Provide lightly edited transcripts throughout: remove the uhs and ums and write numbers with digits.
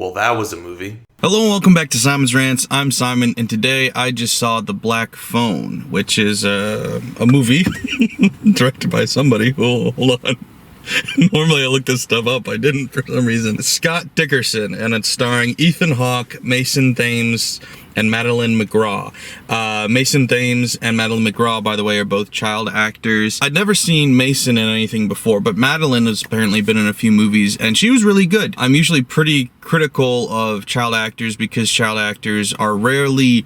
Well, that was a movie. Hello and welcome back to Simon's Rants. I'm Simon, and today I just saw The Black Phone, which is a movie directed by somebody. Hold on. Normally I look this stuff up. I didn't for some reason. Scott Dickerson, and it's starring Ethan Hawke, Mason Thames, and Madeline McGraw. Mason Thames and Madeline McGraw, by the way, are both child actors. I'd never seen Mason in anything before, but Madeline has apparently been in a few movies, and she was really good. I'm usually pretty critical of child actors because child actors are rarely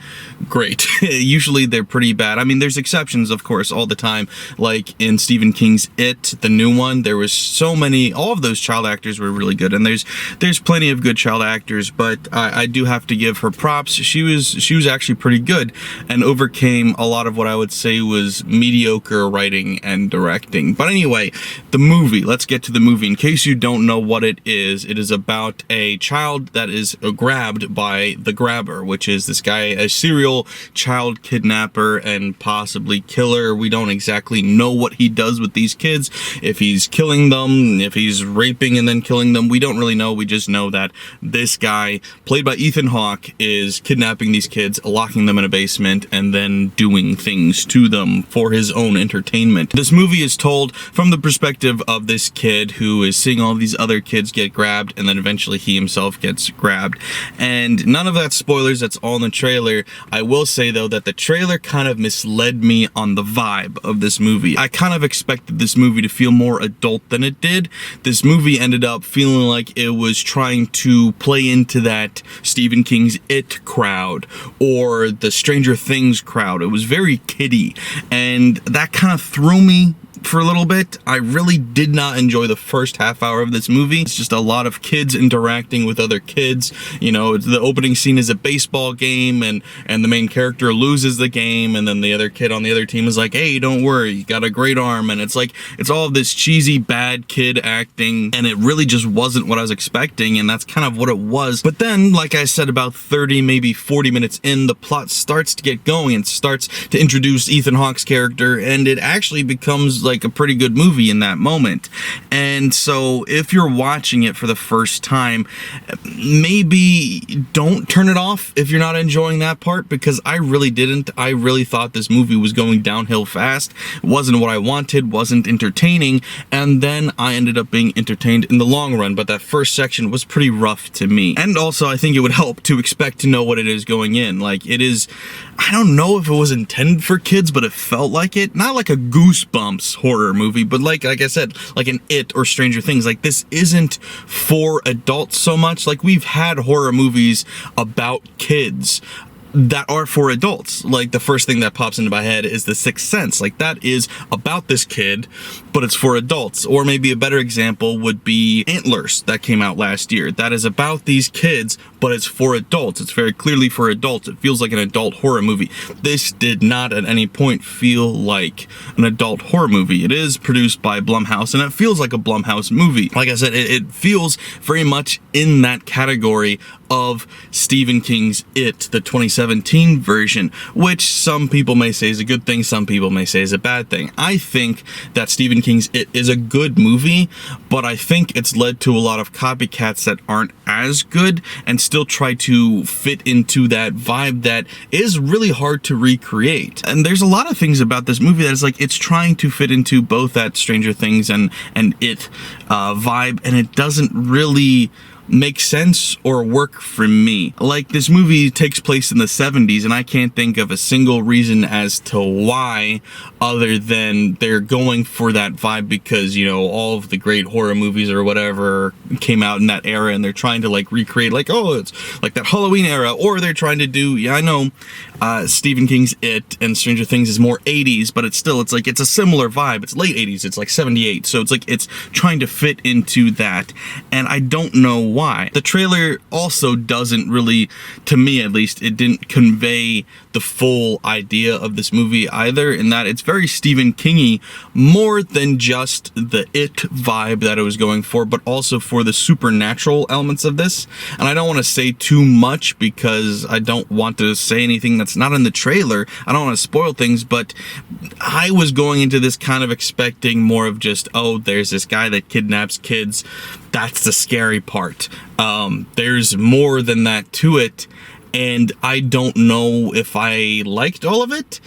great. Usually they're pretty bad. I mean, there's exceptions, of course, all the time. Like in Stephen King's It, the new one, there was so many, all of those child actors were really good, and there's plenty of good child actors, but I do have to give her props. She was actually pretty good and overcame a lot of what I would say was mediocre writing and directing. But anyway, the movie, let's get to the movie. In case you don't know what it is about a child that is grabbed by the grabber, which is this guy, a serial child kidnapper and possibly killer. We don't exactly know what he does with these kids, if he's killing them, if he's raping and then killing them. We don't really know. We just know that this guy, played by Ethan Hawke, is kidnapping these kids, locking them in a basement, and then doing things to them for his own entertainment. This movie is told from the perspective of this kid who is seeing all these other kids get grabbed, and then eventually he himself gets grabbed. And none of that spoilers, that's all in the trailer. I will say though that the trailer kind of misled me on the vibe of this movie. I kind of expected this movie to feel more adult than it did. This movie ended up feeling like it was trying to play into that Stephen King's It crowd or the Stranger Things crowd. It was very kiddie, and that kind of threw me for a little bit. I really did not enjoy the first half hour of this movie. It's just a lot of kids interacting with other kids. You know, the opening scene is a baseball game, and the main character loses the game, and then the other kid on the other team is like, hey, don't worry, you got a great arm. And it's like, it's all of this cheesy bad kid acting, and it really just wasn't what I was expecting, and that's kind of what it was. But then, like I said, about 30, maybe 40 minutes in, the plot starts to get going and starts to introduce Ethan Hawke's character, and it actually becomes like a pretty good movie in that moment. And so if you're watching it for the first time, maybe don't turn it off if you're not enjoying that part, because I really didn't. I really thought this movie was going downhill fast. It wasn't what I wanted, wasn't entertaining, and then I ended up being entertained in the long run, but that first section was pretty rough to me. And also, I think it would help to expect to know what it is going in. Like, it is, I don't know if it was intended for kids, but it felt like it. Not like a Goosebumps horror movie, but like I said, like an It or Stranger Things. Like, this isn't for adults so much. Like, we've had horror movies about kids that are for adults. Like, the first thing that pops into my head is The Sixth Sense. Like, that is about this kid, but it's for adults. Or maybe a better example would be Antlers, that came out last year. That is about these kids, but it's for adults. It's very clearly for adults. It feels like an adult horror movie. This did not at any point feel like an adult horror movie. It is produced by Blumhouse, and it feels like a Blumhouse movie. Like I said, it feels very much in that category of Stephen King's It, the 2017 version, which some people may say is a good thing, some people may say is a bad thing. I think that Stephen King's It is a good movie, but I think it's led to a lot of copycats that aren't as good and still try to fit into that vibe that is really hard to recreate. And there's a lot of things about this movie that is like, it's trying to fit into both that Stranger Things and It vibe, and it doesn't really make sense or work for me. Like, this movie takes place in the 70s, and I can't think of a single reason as to why, other than they're going for that vibe because, you know, all of the great horror movies or whatever came out in that era, and they're trying to like recreate, like, oh, it's like that Halloween era, or they're trying to do, yeah, I know Stephen King's It and Stranger Things is more 80s, but it's still, it's like, it's a similar vibe. It's late 80s, it's like 78, so it's like, it's trying to fit into that, and I don't know why. The trailer also doesn't really, to me at least, it didn't convey the full idea of this movie either, in that it's very Stephen King-y, more than just the It vibe that it was going for, but also for the supernatural elements of this. And I don't want to say too much because I don't want to say anything that's not in the trailer. I don't want to spoil things, but I was going into this kind of expecting more of just, oh, there's this guy that kidnaps kids, That's the scary part. There's more than that to it, and I don't know if I liked all of it.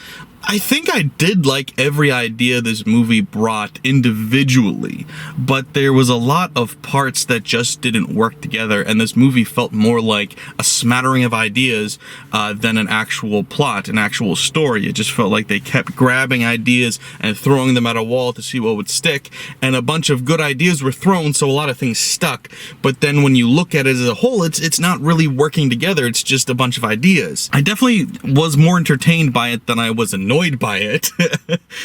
I think I did like every idea this movie brought individually, but there was a lot of parts that just didn't work together, and this movie felt more like a smattering of ideas than an actual plot, an actual story. It just felt like they kept grabbing ideas and throwing them at a wall to see what would stick, and a bunch of good ideas were thrown, so a lot of things stuck, but then when you look at it as a whole, it's not really working together, it's just a bunch of ideas. I definitely was more entertained by it than I was annoyed by it.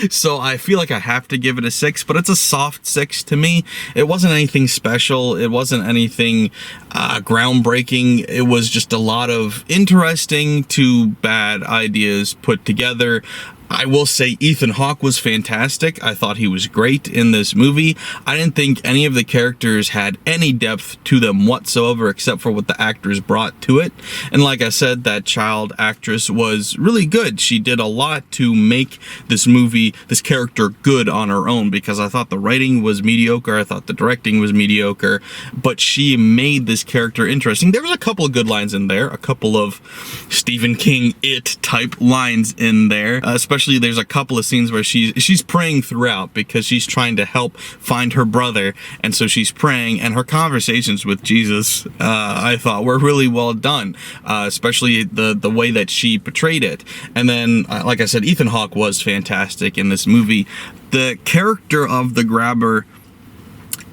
So I feel like I have to give it a 6, but it's a soft 6 to me. It wasn't anything special. It wasn't anything groundbreaking. It was just a lot of interesting to bad ideas put together. I will say Ethan Hawke was fantastic. I thought he was great in this movie. I didn't think any of the characters had any depth to them whatsoever except for what the actors brought to it. And like I said, that child actress was really good. She did a lot to make this movie, this character, good on her own, because I thought the writing was mediocre, I thought the directing was mediocre, but she made this character interesting. There was a couple of good lines in there, a couple of Stephen King It type lines in there, especially there's a couple of scenes where she's praying throughout because she's trying to help find her brother, and so she's praying, and her conversations with Jesus I thought were really well done, especially the way that she portrayed it. And then like I said, Ethan Hawke was fantastic in this movie. The character of the grabber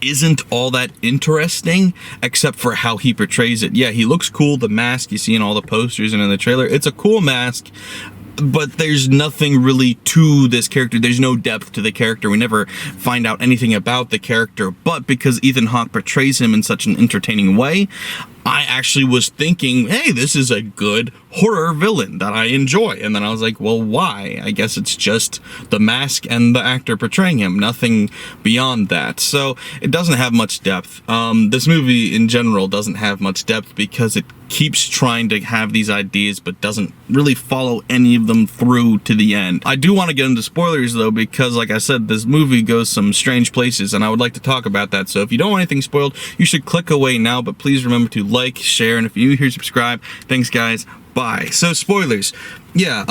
isn't all that interesting except for how he portrays it. Yeah, he looks cool. The mask you see in all the posters and in the trailer, it's a cool mask, but there's nothing really to this character. There's no depth to the character. We never find out anything about the character, but because Ethan Hawke portrays him in such an entertaining way, I actually was thinking, hey, this is a good horror villain that I enjoy. And then I was like, well, why? I guess it's just the mask and the actor portraying him, nothing beyond that. So it doesn't have much depth. This movie in general doesn't have much depth because it keeps trying to have these ideas but doesn't really follow any of them through to the end. I do want to get into spoilers though, because like I said, this movie goes some strange places and I would like to talk about that. So if you don't want anything spoiled, you should click away now, but please remember to like, share, and if you're new here, subscribe. Thanks guys, bye. So spoilers, yeah,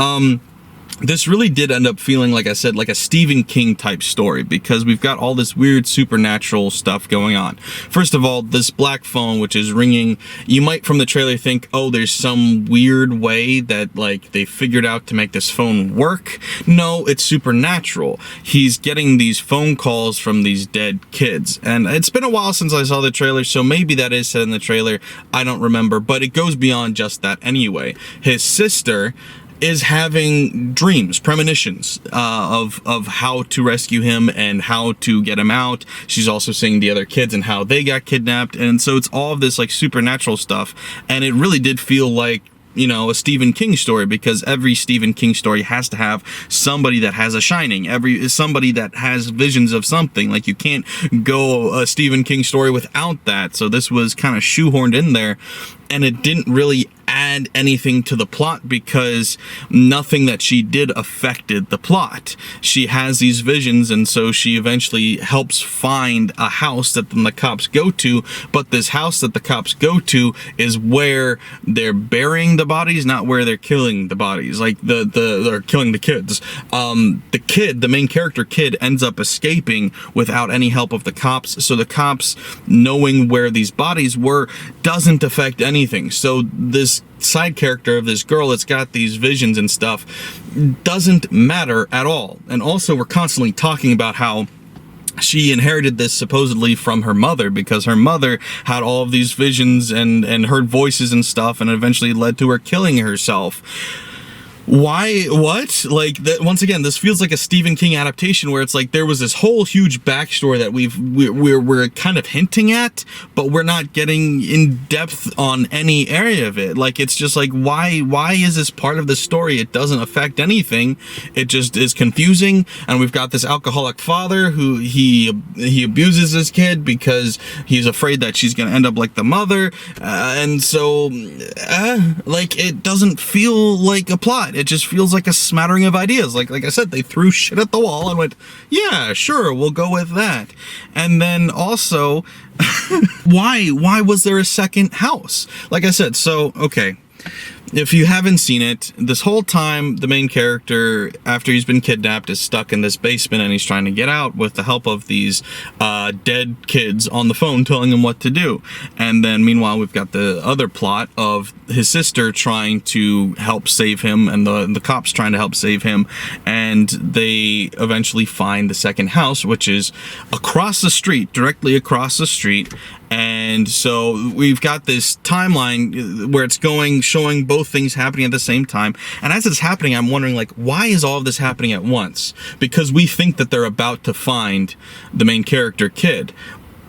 this really did end up feeling, like I said, like a Stephen King type story, because we've got all this weird supernatural stuff going on. First of all, this black phone, which is ringing, you might from the trailer think, oh, there's some weird way that like they figured out to make this phone work. No, it's supernatural. He's getting these phone calls from these dead kids, and it's been a while since I saw the trailer, so maybe that is said in the trailer, I don't remember, but it goes beyond just that anyway. His sister is having dreams, premonitions of how to rescue him and how to get him out. She's also seeing the other kids and how they got kidnapped, and so it's all of this like supernatural stuff, and it really did feel like, you know, a Stephen King story, because every Stephen King story has to have somebody that has a shining, somebody that has visions of something. Like, you can't go a Stephen King story without that, so this was kind of shoehorned in there, and it didn't really add anything to the plot because nothing that she did affected the plot. She has these visions, and so she eventually helps find a house that then the cops go to, but this house that the cops go to is where they're burying the bodies, not where they're killing the bodies, like they're killing the kids. The kid, the main character kid, ends up escaping without any help of the cops, so the cops knowing where these bodies were doesn't affect anything. So this side character of this girl that's got these visions and stuff doesn't matter at all. And also, we're constantly talking about how she inherited this supposedly from her mother, because her mother had all of these visions and heard voices and stuff, and eventually led to her killing herself. Why? What? Like, that, once again, this feels like a Stephen King adaptation where it's like there was this whole huge backstory that we're kind of hinting at, but we're not getting in depth on any area of it. Like, it's just like, why is this part of the story? It doesn't affect anything. It just is confusing. And we've got this alcoholic father who he abuses this kid because he's afraid that she's gonna end up like the mother, and so like, it doesn't feel like a plot. it just feels like a smattering of ideas. Like I said, they threw shit at the wall and went, yeah, sure, we'll go with that. And then also, why was there a second house? Like I said, so, okay. If you haven't seen it, this whole time, the main character, after he's been kidnapped, is stuck in this basement and he's trying to get out with the help of these dead kids on the phone telling him what to do. And then meanwhile, we've got the other plot of his sister trying to help save him and the cops trying to help save him. And they eventually find the second house, which is across the street, directly across the street. And so we've got this timeline where it's showing both things happening at the same time. And as it's happening, I'm wondering, like, why is all of this happening at once? Because we think that they're about to find the main character kid.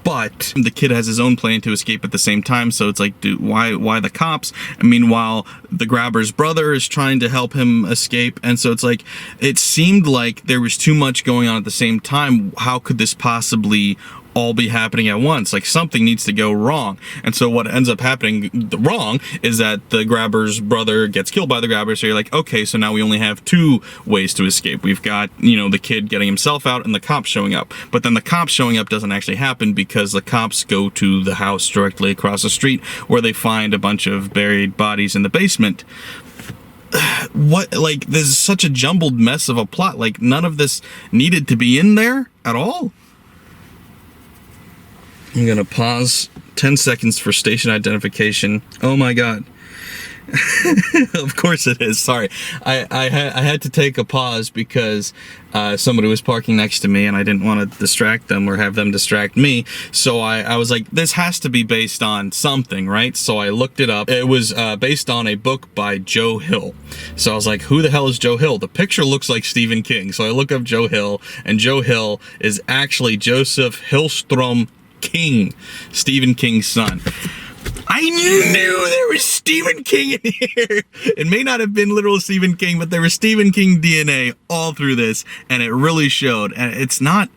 But the kid has his own plan to escape at the same time, so it's like, dude, why the cops? And meanwhile, the grabber's brother is trying to help him escape, and so it's like, it seemed like there was too much going on at the same time. How could this possibly all be happening at once? Like, something needs to go wrong. And so what ends up happening wrong is that the grabber's brother gets killed by the grabber. So you're like, okay, so now we only have two ways to escape. We've got, you know, the kid getting himself out and the cops showing up. But then the cops showing up doesn't actually happen because the cops go to the house directly across the street where they find a bunch of buried bodies in the basement. What, like, this is such a jumbled mess of a plot. Like, none of this needed to be in there at all. I'm gonna pause 10 seconds for station identification. Oh my god. Of course it is. Sorry. I had to take a pause because somebody was parking next to me and I didn't want to distract them or have them distract me. So I was like, this has to be based on something, right? So I looked it up. It was based on a book by Joe Hill. So I was like, who the hell is Joe Hill? The picture looks like Stephen King. So I look up Joe Hill, and Joe Hill is actually Joseph Hillstrom King, Stephen King's son. I knew there was Stephen King in here. It may not have been literal Stephen King, but there was Stephen King DNA all through this, and it really showed. And it's not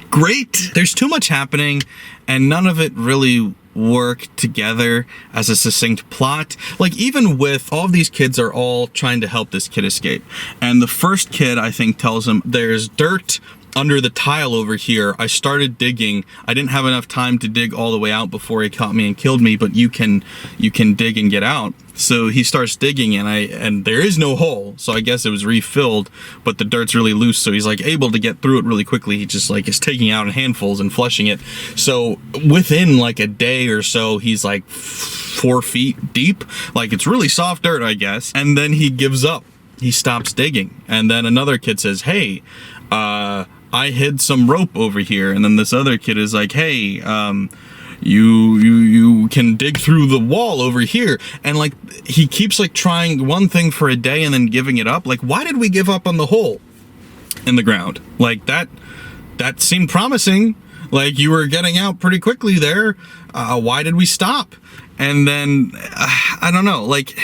great. There's too much happening, and none of it really work together as a succinct plot. Like, even with all of these kids are all trying to help this kid escape. And the first kid, I think, tells him there's dirt under the tile over here. I started digging. I didn't have enough time to dig all the way out before he caught me and killed me, but you can dig and get out. So he starts digging, and there is no hole, so I guess it was refilled, but the dirt's really loose, so he's like able to get through it really quickly. He just like is taking out in handfuls and flushing it. So within like a day or so, he's like 4 feet deep. Like, it's really soft dirt, I guess. And then he gives up. He stops digging. And then another kid says, hey, I hid some rope over here. And then this other kid is like, hey, you can dig through the wall over here. And like, he keeps like trying one thing for a day and then giving it up. Like, why did we give up on the hole in the ground? Like, that seemed promising. Like, you were getting out pretty quickly there. Why did we stop? And then I don't know, like,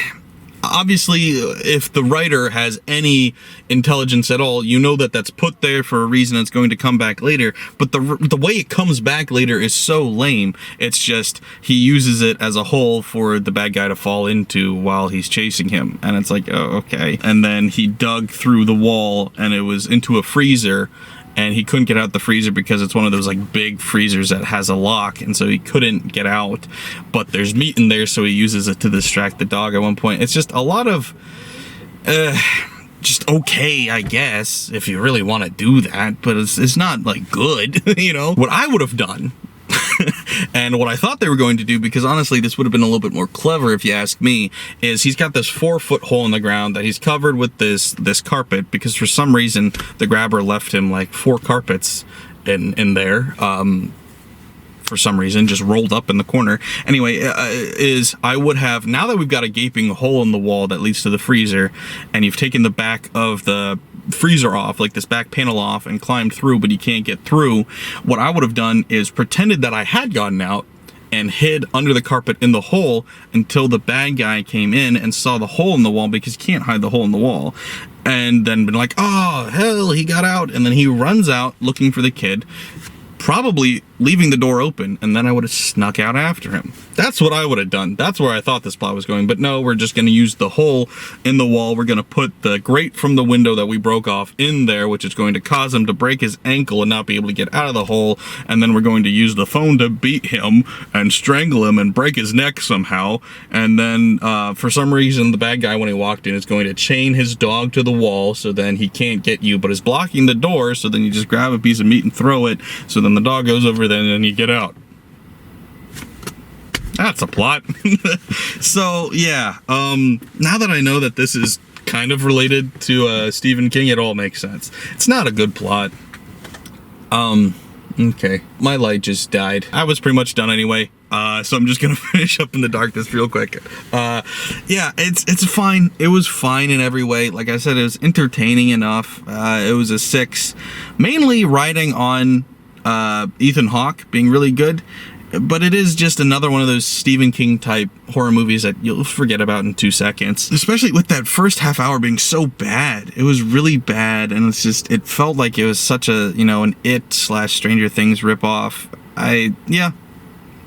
obviously, if the writer has any intelligence at all, you know that that's put there for a reason. It's going to come back later. But the way it comes back later is so lame. It's just, he uses it as a hole for the bad guy to fall into while he's chasing him. And it's like, oh, okay. And then he dug through the wall and it was into a freezer. And he couldn't get out the freezer because it's one of those like big freezers that has a lock, and so he couldn't get out. But there's meat in there, so he uses it to distract the dog at one point. It's just a lot of just okay, I guess, if you really want to do that, but it's not like good. You know what I would have done and what I thought they were going to do, because honestly this would have been a little bit more clever if you ask me, is he's got this 4-foot hole in the ground that he's covered with this carpet, because for some reason the grabber left him like 4 carpets in there, for some reason, just rolled up in the corner. Anyway, I would have, now that we've got a gaping hole in the wall that leads to the freezer, and you've taken the back of the freezer off, like this back panel off, and climbed through, but you can't get through, what I would have done is pretended that I had gotten out and hid under the carpet in the hole until the bad guy came in and saw the hole in the wall, because you can't hide the hole in the wall, and then been like, oh hell, he got out. And then he runs out looking for the kid, probably leaving the door open, and then I would have snuck out after him. That's what I would have done. That's where I thought this plot was going. But no, we're just going to use the hole in the wall. We're going to put the grate from the window that we broke off in there, which is going to cause him to break his ankle and not be able to get out of the hole. And then we're going to use the phone to beat him and strangle him and break his neck somehow. And then for some reason, the bad guy, when he walked in, is going to chain his dog to the wall, so then he can't get you, but is blocking the door. So then you just grab a piece of meat and throw it. So then the dog goes over there and then you get out. That's a plot. So yeah, now that I know that this is kind of related to Stephen King, it all makes sense. It's not a good plot. Okay, my light just died. I was pretty much done anyway, so I'm just gonna finish up in the darkness real quick. Yeah, it's fine. It was fine in every way. Like I said, it was entertaining enough. It was a 6, mainly riding on Ethan Hawke being really good. But it is just another one of those Stephen King type horror movies that you'll forget about in 2 seconds. Especially with that first half hour being so bad. It was really bad, and it felt like it was such a, you know, an It/Stranger Things ripoff. Yeah,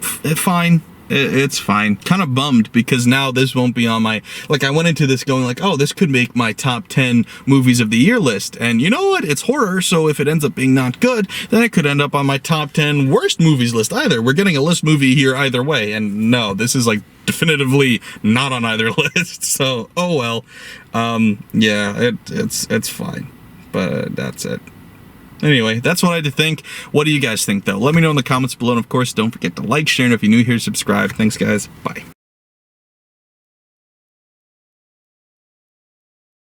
fine. It's fine. Kind of bummed because now this won't be on my, like, I went into this going like, oh, this could make my top 10 movies of the year list. And you know what? It's horror, so if it ends up being not good, then it could end up on my top 10 worst movies list either. We're getting a list movie here either way. And no, this is like definitively not on either list. So, oh well. Yeah, it's fine. But that's it. Anyway, that's what I had to think. What do you guys think, though? Let me know in the comments below. And, of course, don't forget to like, share, and if you're new here, subscribe. Thanks, guys. Bye.